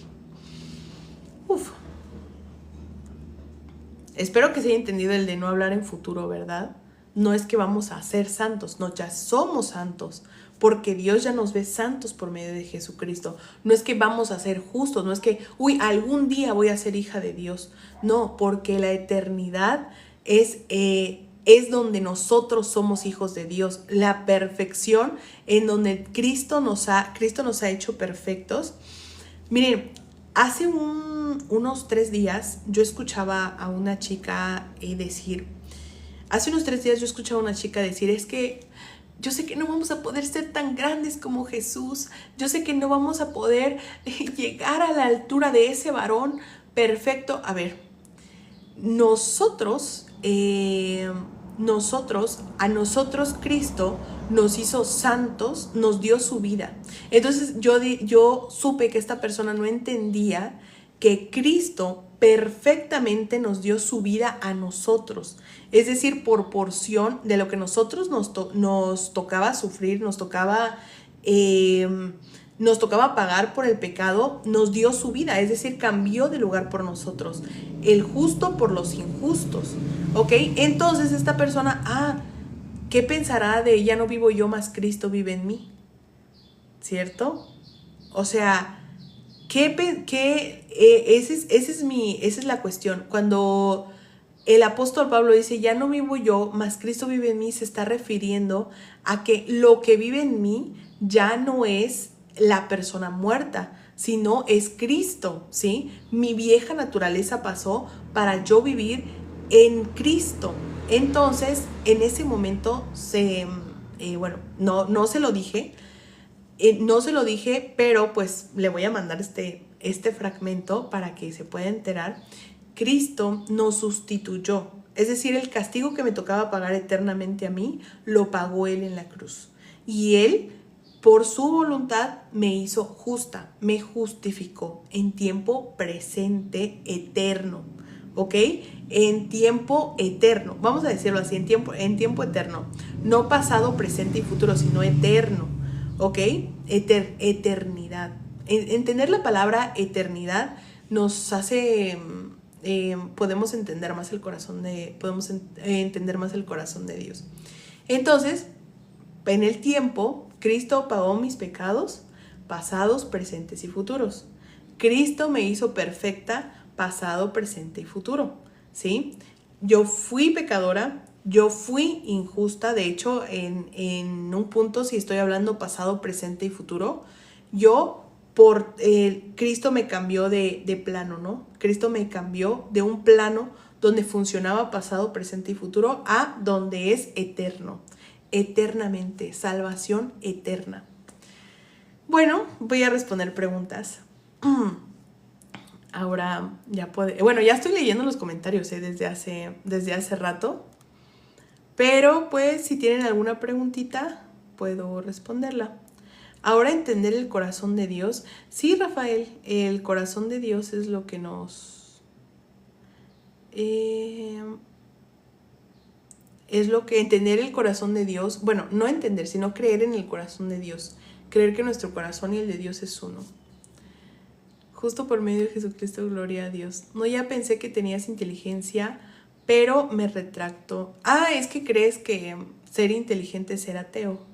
Espero que se haya entendido el de no hablar en futuro, ¿verdad? No es que vamos a ser santos, no, ya somos santos, porque Dios ya nos ve santos por medio de Jesucristo. No es que vamos a ser justos, no es que, algún día voy a ser hija de Dios. No, porque la eternidad es donde nosotros somos hijos de Dios. La perfección en donde Cristo nos ha hecho perfectos. Miren, hace unos 3 días yo escuchaba a una chica decir, es que yo sé que no vamos a poder ser tan grandes como Jesús. Yo sé que no vamos a poder llegar a la altura de ese varón perfecto. A ver, a nosotros Cristo nos hizo santos, nos dio su vida. Entonces yo supe que esta persona no entendía que Cristo perfectamente nos dio su vida a nosotros. Es decir, por porción de lo que nosotros nos tocaba sufrir, nos tocaba pagar por el pecado, nos dio su vida, es decir, cambió de lugar por nosotros, el justo por los injustos, ¿ok? Entonces esta persona, ¿qué pensará de ya no vivo yo, más Cristo vive en mí? ¿Cierto? O sea, esa es la cuestión. Cuando el apóstol Pablo dice, ya no vivo yo, mas Cristo vive en mí, se está refiriendo a que lo que vive en mí ya no es la persona muerta, sino es Cristo, ¿sí? Mi vieja naturaleza pasó para yo vivir en Cristo. Entonces, en ese momento, no se lo dije, pero pues le voy a mandar este fragmento para que se pueda enterar. Cristo nos sustituyó, es decir, el castigo que me tocaba pagar eternamente a mí, lo pagó Él en la cruz. Y Él, por su voluntad, me hizo justa, me justificó en tiempo presente eterno, ¿ok? En tiempo eterno, vamos a decirlo así, en tiempo eterno, no pasado, presente y futuro, sino eterno, ¿ok? Eternidad. Entender la palabra eternidad nos hace... podemos entender más el corazón de Dios. Entonces, en el tiempo, Cristo pagó mis pecados pasados, presentes y futuros. Cristo me hizo perfecta pasado, presente y futuro, ¿sí? Yo fui pecadora, yo fui injusta. De hecho, en un punto, si estoy hablando pasado, presente y futuro, Cristo me cambió de plano, ¿no? Cristo me cambió de un plano donde funcionaba pasado, presente y futuro a donde es eterno, eternamente, salvación eterna. Bueno, voy a responder preguntas. Ahora ya ya estoy leyendo los comentarios desde hace rato, pero pues si tienen alguna preguntita puedo responderla. Ahora, entender el corazón de Dios. Sí, Rafael, el corazón de Dios es lo que nos... es lo que entender el corazón de Dios, bueno, no entender, sino creer en el corazón de Dios. Creer que nuestro corazón y el de Dios es uno. Justo por medio de Jesucristo, gloria a Dios. No, ya pensé que tenías inteligencia, pero me retracto. Es que crees que ser inteligente es ser ateo.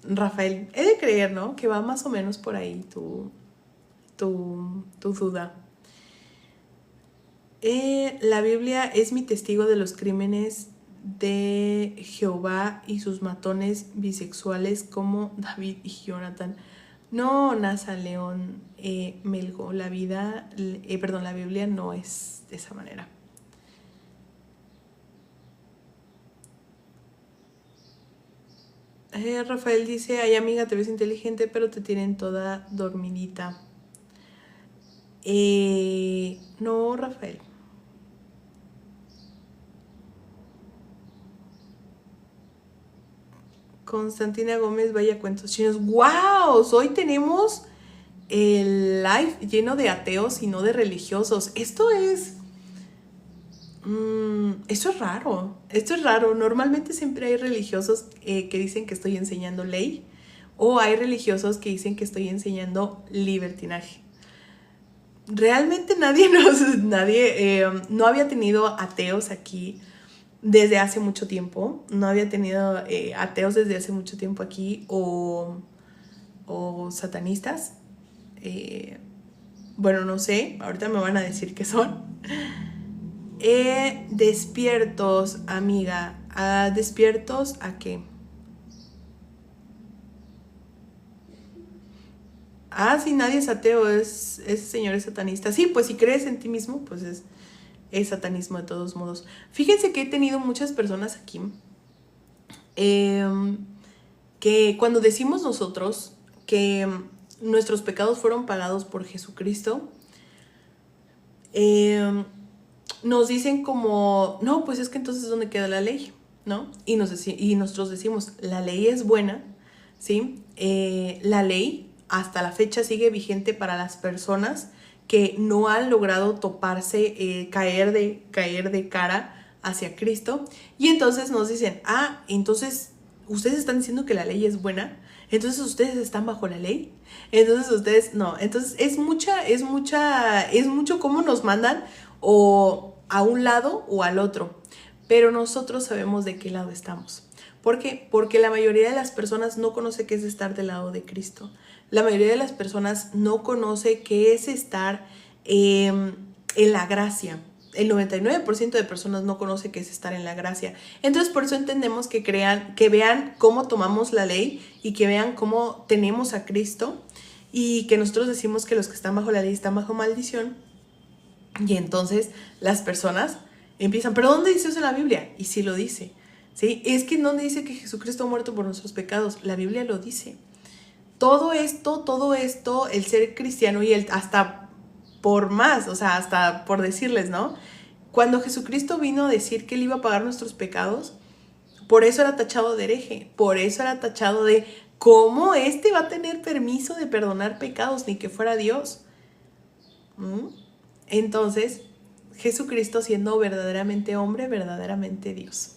Rafael, he de creer, ¿no? Que va más o menos por ahí tu duda. La Biblia es mi testigo de los crímenes de Jehová y sus matones bisexuales como David y Jonathan. No, Nasa León, Melgo, la Biblia no es de esa manera. Rafael dice, ay amiga, te ves inteligente, pero te tienen toda dormidita. No, Rafael. Constantina Gómez, vaya cuentos chinos. ¡Wow! Hoy tenemos el live lleno de ateos y no de religiosos. Esto es raro. Esto es raro. Normalmente siempre hay religiosos que dicen que estoy enseñando ley, o hay religiosos que dicen que estoy enseñando libertinaje. Realmente nadie no había tenido ateos aquí desde hace mucho tiempo. No había tenido ateos desde hace mucho tiempo aquí, o satanistas. Bueno, no sé, ahorita me van a decir qué son. Despiertos, amiga. ¿Despiertos a qué? Sí, nadie es ateo, ese señor es satanista. Sí, pues si crees en ti mismo, pues es satanismo de todos modos. Fíjense que he tenido muchas personas aquí que cuando decimos nosotros que nuestros pecados fueron pagados por Jesucristo, nos dicen como, no, pues es que entonces ¿dónde queda la ley? ¿No? Y nosotros decimos, la ley es buena, ¿sí? La ley hasta la fecha sigue vigente para las personas que no han logrado toparse, caer de cara hacia Cristo. Y entonces nos dicen, entonces ustedes están diciendo que la ley es buena, entonces ustedes están bajo la ley, entonces ustedes no. Entonces es mucho cómo nos mandan, o a un lado o al otro, pero nosotros sabemos de qué lado estamos. ¿Por qué? Porque la mayoría de las personas no conoce qué es estar del lado de Cristo. La mayoría de las personas no conoce qué es estar en la gracia. El 99% de personas no conoce qué es estar en la gracia. Entonces por eso entendemos que vean cómo tomamos la ley y que vean cómo tenemos a Cristo, y que nosotros decimos que los que están bajo la ley están bajo maldición. Y entonces las personas empiezan, ¿pero dónde dice eso en la Biblia? Y sí lo dice, ¿sí? Es que ¿dónde dice que Jesucristo ha muerto por nuestros pecados? La Biblia lo dice. Todo esto, el ser cristiano y hasta por más, o sea, hasta por decirles, ¿no? Cuando Jesucristo vino a decir que Él iba a pagar nuestros pecados, por eso era tachado de hereje, por eso era tachado de ¿cómo va a tener permiso de perdonar pecados? Ni que fuera Dios. Entonces, Jesucristo siendo verdaderamente hombre, verdaderamente Dios.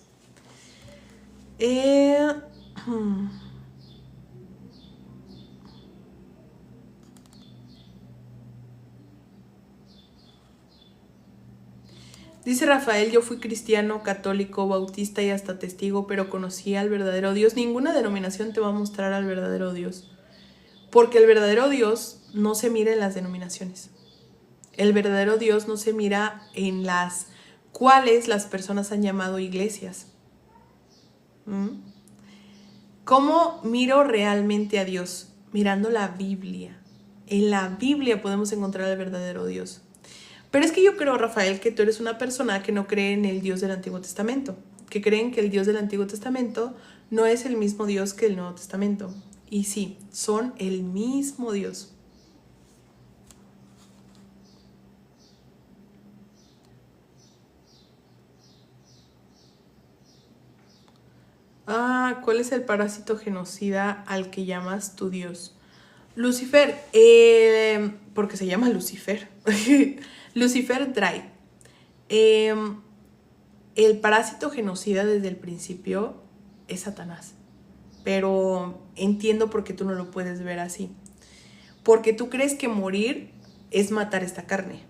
Dice Rafael, yo fui cristiano, católico, bautista y hasta testigo, pero conocí al verdadero Dios. Ninguna denominación te va a mostrar al verdadero Dios, porque el verdadero Dios no se mira en las denominaciones. El verdadero Dios no se mira en las cuales las personas han llamado iglesias. ¿Cómo miro realmente a Dios? Mirando la Biblia. En la Biblia podemos encontrar al verdadero Dios. Pero es que yo creo, Rafael, que tú eres una persona que no cree en el Dios del Antiguo Testamento, que creen que el Dios del Antiguo Testamento no es el mismo Dios que el Nuevo Testamento. Y sí, son el mismo Dios. ¿Cuál es el parásito genocida al que llamas tu Dios? Lucifer, porque se llama Lucifer. Lucifer Dry. El parásito genocida desde el principio es Satanás. Pero entiendo por qué tú no lo puedes ver así. porque tú crees que morir es matar esta carne.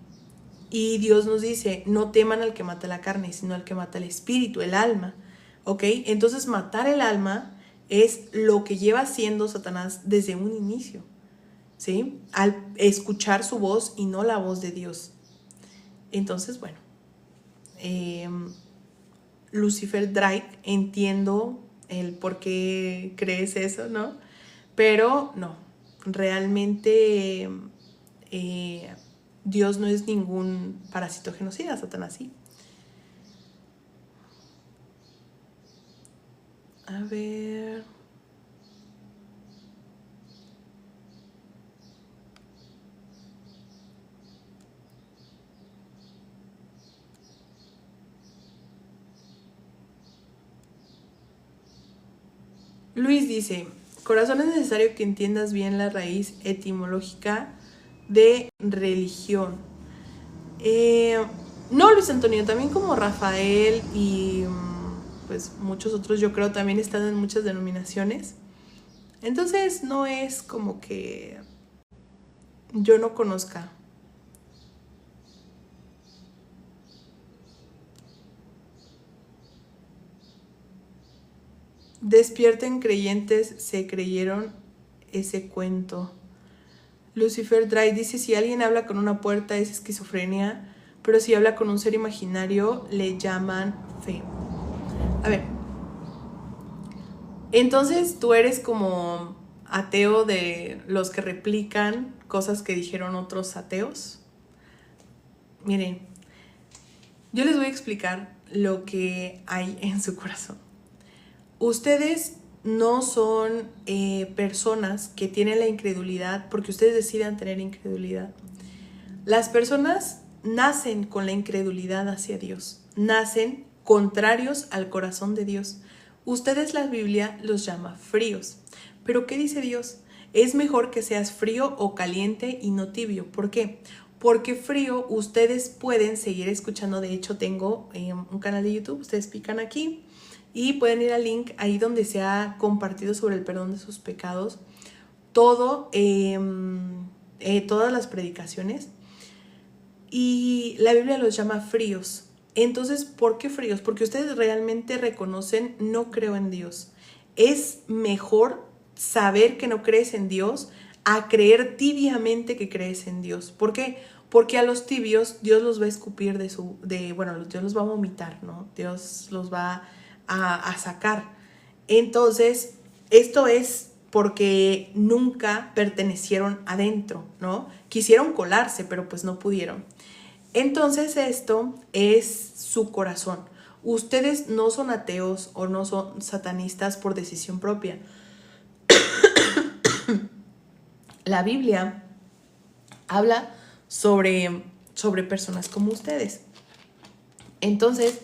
Y Dios nos dice, no teman al que mata la carne, sino al que mata el espíritu, el alma. ¿Ok? Entonces matar el alma es lo que lleva haciendo Satanás desde un inicio, ¿sí? Al escuchar su voz y no la voz de Dios. Entonces, bueno, Lucifer Drake, entiendo el por qué crees eso, ¿no? Pero no, realmente Dios no es ningún parásito genocida, Satanás sí. A ver. Luis dice, corazón, es necesario que entiendas bien la raíz etimológica de religión. No, Luis Antonio, también como Rafael y pues muchos otros, yo creo, también están en muchas denominaciones. Entonces no es como que yo no conozca. Despierten creyentes, se creyeron ese cuento. Lucifer Dry dice, si alguien habla con una puerta es esquizofrenia, pero si habla con un ser imaginario le llaman fe. A ver, entonces tú eres como ateo de los que replican cosas que dijeron otros ateos. Miren, yo les voy a explicar lo que hay en su corazón. Ustedes no son personas que tienen la incredulidad porque ustedes decidan tener incredulidad. Las personas nacen con la incredulidad hacia Dios, nacen contrarios al corazón de Dios. Ustedes, la Biblia los llama fríos. ¿Pero qué dice Dios? Es mejor que seas frío o caliente y no tibio. ¿Por qué? Porque frío ustedes pueden seguir escuchando. De hecho, tengo un canal de YouTube, ustedes pican aquí y pueden ir al link ahí donde se ha compartido sobre el perdón de sus pecados, todas las predicaciones. Y la Biblia los llama fríos. Entonces, ¿por qué fríos? Porque ustedes realmente reconocen, no creo en Dios. Es mejor saber que no crees en Dios a creer tibiamente que crees en Dios. ¿Por qué? Porque a los tibios Dios los va a escupir Dios los va a vomitar, ¿no? Dios los va a sacar. Entonces, esto es porque nunca pertenecieron adentro, ¿no? Quisieron colarse, pero pues no pudieron. Entonces esto es su corazón. Ustedes no son ateos o no son satanistas por decisión propia. La Biblia habla sobre personas como ustedes. Entonces,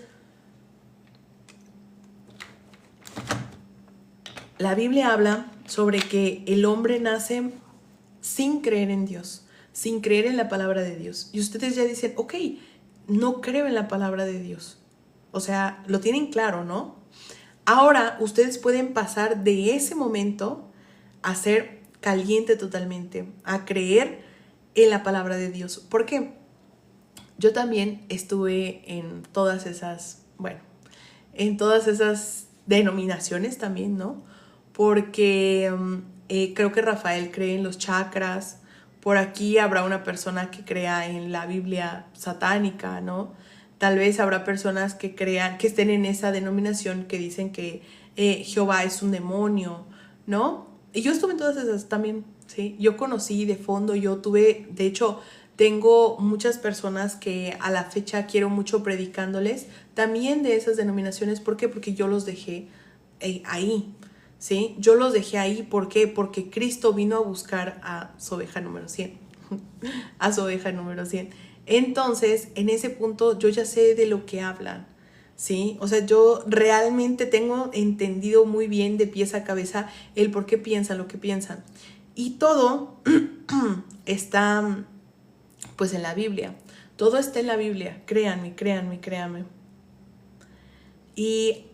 la Biblia habla sobre que el hombre nace sin creer en Dios, sin creer en la palabra de Dios. Y ustedes ya dicen, ok, no creo en la palabra de Dios. O sea, lo tienen claro, ¿no? Ahora ustedes pueden pasar de ese momento a ser caliente totalmente, a creer en la palabra de Dios. ¿Por qué? Yo también estuve en todas esas, en todas esas denominaciones también, ¿no? Porque creo que Rafael cree en los chakras. Por aquí habrá una persona que crea en la Biblia satánica, ¿no? Tal vez habrá personas que crean, que estén en esa denominación que dicen que Jehová es un demonio, ¿no? Y yo estuve en todas esas también, ¿sí? Yo conocí de fondo, yo tuve, de hecho, tengo muchas personas que a la fecha quiero mucho predicándoles, también de esas denominaciones. ¿Por qué? Porque yo los dejé ahí, ¿sí? Yo los dejé ahí, ¿por qué? Porque Cristo vino a buscar a su oveja número 100, a su oveja número 100. Entonces, en ese punto yo ya sé de lo que hablan, ¿sí? O sea, yo realmente tengo entendido muy bien de pies a cabeza el por qué piensan lo que piensan. Y todo está, pues, en la Biblia. Todo está en la Biblia, créanme. Y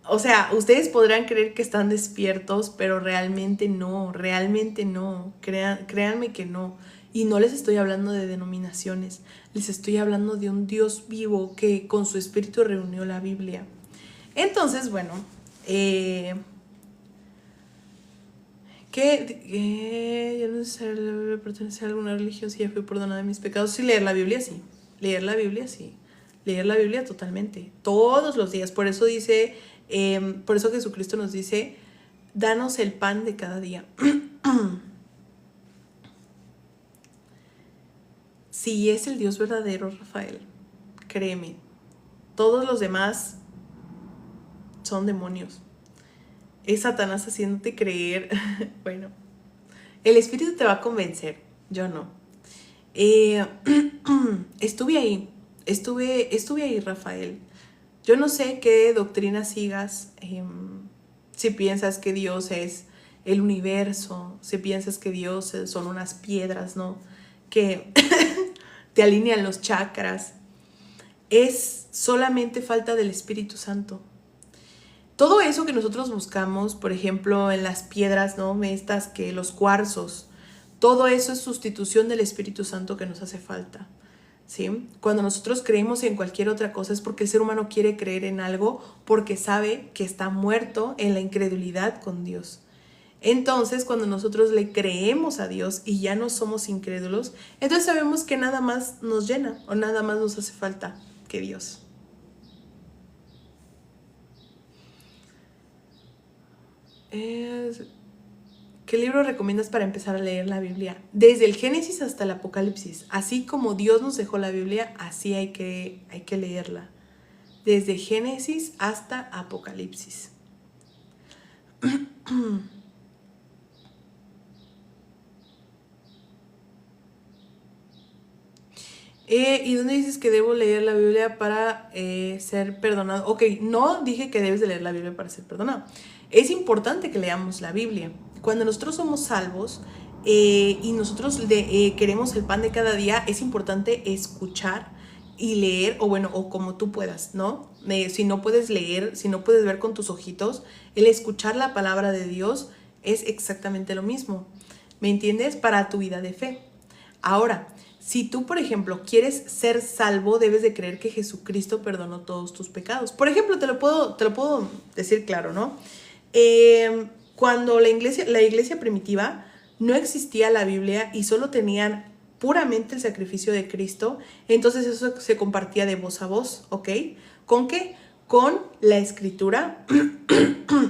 O sea, ustedes podrán creer que están despiertos, pero realmente no, realmente no. Créanme que no. Y no les estoy hablando de denominaciones, les estoy hablando de un Dios vivo que con su espíritu reunió la Biblia. Entonces, bueno, yo no sé si pertenecer a alguna religión si ya fui perdonada de mis pecados. Sí, leer la Biblia, sí. Leer la Biblia, sí. Leer la Biblia totalmente. Todos los días. Por eso dice, por eso Jesucristo nos dice, danos el pan de cada día. Si es el Dios verdadero, Rafael, créeme, todos los demás son demonios. Es Satanás haciéndote creer. Bueno, el espíritu te va a convencer, yo no. Estuve ahí, Rafael. Yo no sé qué doctrina sigas, si piensas que Dios es el universo, si piensas que Dios son unas piedras, ¿no? Que te alinean los chakras. Es solamente falta del Espíritu Santo. Todo eso que nosotros buscamos, por ejemplo, en las piedras, ¿no? Estas que los cuarzos, todo eso es sustitución del Espíritu Santo que nos hace falta, ¿sí? Cuando nosotros creemos en cualquier otra cosa es porque el ser humano quiere creer en algo porque sabe que está muerto en la incredulidad con Dios. Entonces, cuando nosotros le creemos a Dios y ya no somos incrédulos, entonces sabemos que nada más nos llena o nada más nos hace falta que Dios. ¿Qué libro recomiendas para empezar a leer la Biblia? Desde el Génesis hasta el Apocalipsis. Así como Dios nos dejó la Biblia, así hay que leerla. Desde Génesis hasta Apocalipsis. ¿Y dónde dices que debo leer la Biblia para ser perdonado? Ok, no dije que debes de leer la Biblia para ser perdonado. Es importante que leamos la Biblia. Cuando nosotros somos salvos y nosotros queremos el pan de cada día, es importante escuchar y leer, o como tú puedas, ¿no? Si no puedes leer, si no puedes ver con tus ojitos, el escuchar la palabra de Dios es exactamente lo mismo. ¿Me entiendes? Para tu vida de fe. Ahora, si tú, por ejemplo, quieres ser salvo, debes de creer que Jesucristo perdonó todos tus pecados. Por ejemplo, te lo puedo decir claro, ¿no? Cuando la iglesia primitiva no existía la Biblia y solo tenían puramente el sacrificio de Cristo, entonces eso se compartía de voz a voz, ¿ok? ¿Con qué? Con la escritura,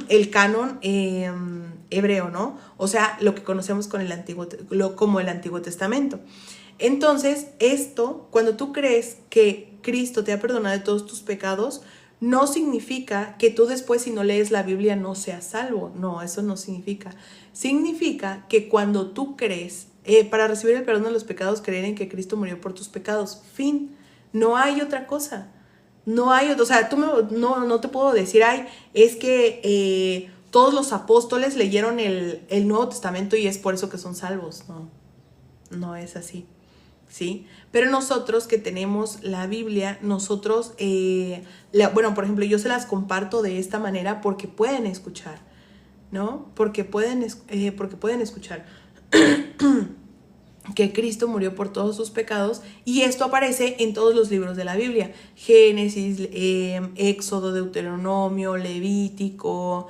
el canon hebreo, ¿no? O sea, lo que conocemos como el Antiguo Testamento. Entonces, cuando tú crees que Cristo te ha perdonado de todos tus pecados, no significa que tú después, si no lees la Biblia, no seas salvo. No, eso no significa. Significa que cuando tú crees, para recibir el perdón de los pecados, creer en que Cristo murió por tus pecados. Fin. No hay otra cosa. No hay, o sea, no te puedo decir, es que todos los apóstoles leyeron el Nuevo Testamento y es por eso que son salvos. No es así. ¿Sí? Pero nosotros que tenemos la Biblia, nosotros, por ejemplo, yo se las comparto de esta manera porque pueden escuchar, ¿no? Porque pueden escuchar que Cristo murió por todos sus pecados y esto aparece en todos los libros de la Biblia. Génesis, Éxodo, Deuteronomio, Levítico,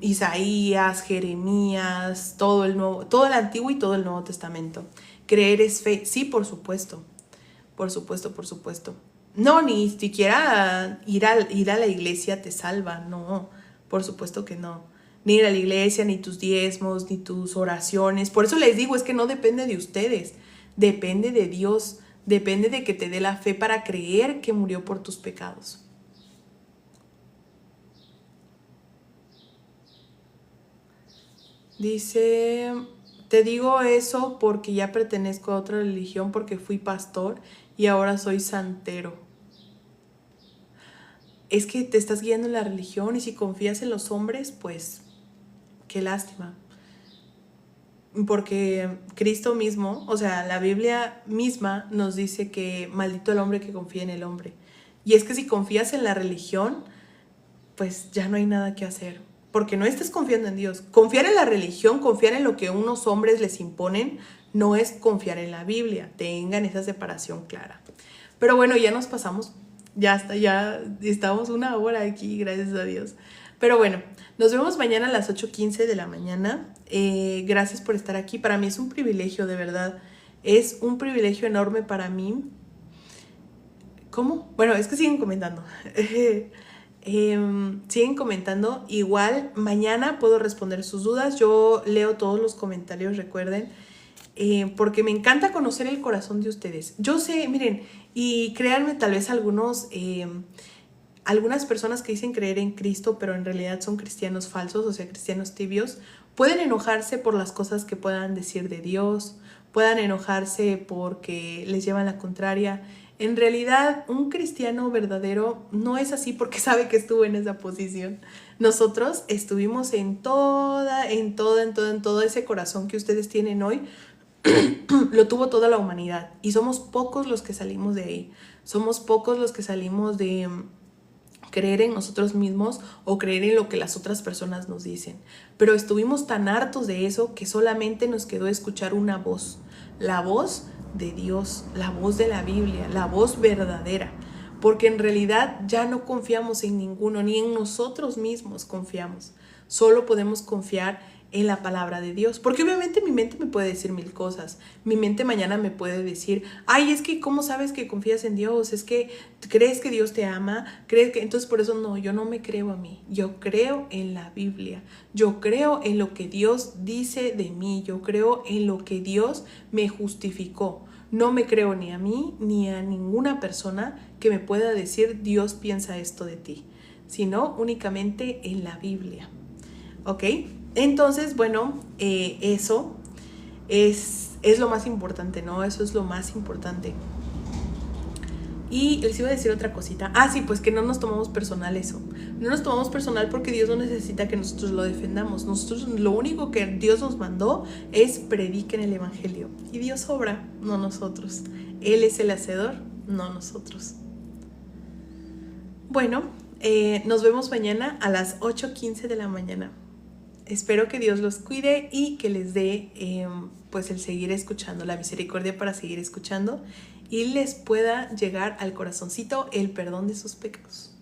Isaías, Jeremías, todo el Antiguo y todo el Nuevo Testamento. Creer es fe, sí, por supuesto. No, ni siquiera ir a la iglesia te salva, no, por supuesto que no. Ni ir a la iglesia, ni tus diezmos, ni tus oraciones. Por eso les digo, es que no depende de ustedes, depende de Dios, depende de que te dé la fe para creer que murió por tus pecados. Dice, te digo eso porque ya pertenezco a otra religión porque fui pastor y ahora soy santero. Es que te estás guiando en la religión y si confías en los hombres, pues qué lástima. Porque Cristo mismo, o sea, la Biblia misma nos dice que maldito el hombre que confía en el hombre. Y es que si confías en la religión, pues ya no hay nada que hacer. Porque no estés confiando en Dios. Confiar en la religión, confiar en lo que unos hombres les imponen, no es confiar en la Biblia. Tengan esa separación clara. Pero bueno, ya nos pasamos. Ya estamos 1 hora aquí, gracias a Dios. Pero bueno, nos vemos mañana a las 8:15 de la mañana. Gracias por estar aquí. Para mí es un privilegio, de verdad. Es un privilegio enorme para mí. ¿Cómo? Bueno, es que siguen comentando. Siguen comentando. Igual mañana puedo responder sus dudas. Yo leo todos los comentarios, recuerden, porque me encanta conocer el corazón de ustedes. Yo sé, miren, y créanme, tal vez algunas personas que dicen creer en Cristo, pero en realidad son cristianos falsos, o sea, cristianos tibios, pueden enojarse por las cosas que puedan decir de Dios, puedan enojarse porque les llevan la contraria. En realidad, un cristiano verdadero no es así porque sabe que estuvo en esa posición. Nosotros estuvimos en todo ese corazón que ustedes tienen hoy. Lo tuvo toda la humanidad y somos pocos los que salimos de ahí. Somos pocos los que salimos de creer en nosotros mismos o creer en lo que las otras personas nos dicen. Pero estuvimos tan hartos de eso que solamente nos quedó escuchar una voz. La voz de Dios, la voz de la Biblia, la voz verdadera, porque en realidad ya no confiamos en ninguno, ni en nosotros mismos confiamos, solo podemos confiar en la palabra de Dios, porque obviamente mi mente me puede decir mil cosas, mi mente mañana me puede decir, ay, es que ¿cómo sabes que confías en Dios? Es que crees que Dios te ama, crees que, entonces por eso no, yo no me creo a mí, yo creo en la Biblia, yo creo en lo que Dios dice de mí, yo creo en lo que Dios me justificó. No me creo ni a mí ni a ninguna persona que me pueda decir Dios piensa esto de ti, sino únicamente en la Biblia. ¿Ok? Entonces, bueno, eso es lo más importante, ¿no? Eso es lo más importante. Y les iba a decir otra cosita. Ah, sí, pues que no nos tomamos personal eso. No nos tomamos personal porque Dios no necesita que nosotros lo defendamos. Nosotros lo único que Dios nos mandó es prediquen el evangelio. Y Dios obra, no nosotros. Él es el hacedor, no nosotros. Bueno, nos vemos mañana a las 8:15 de la mañana. Espero que Dios los cuide y que les dé pues el seguir escuchando, la misericordia para seguir escuchando y les pueda llegar al corazoncito el perdón de sus pecados.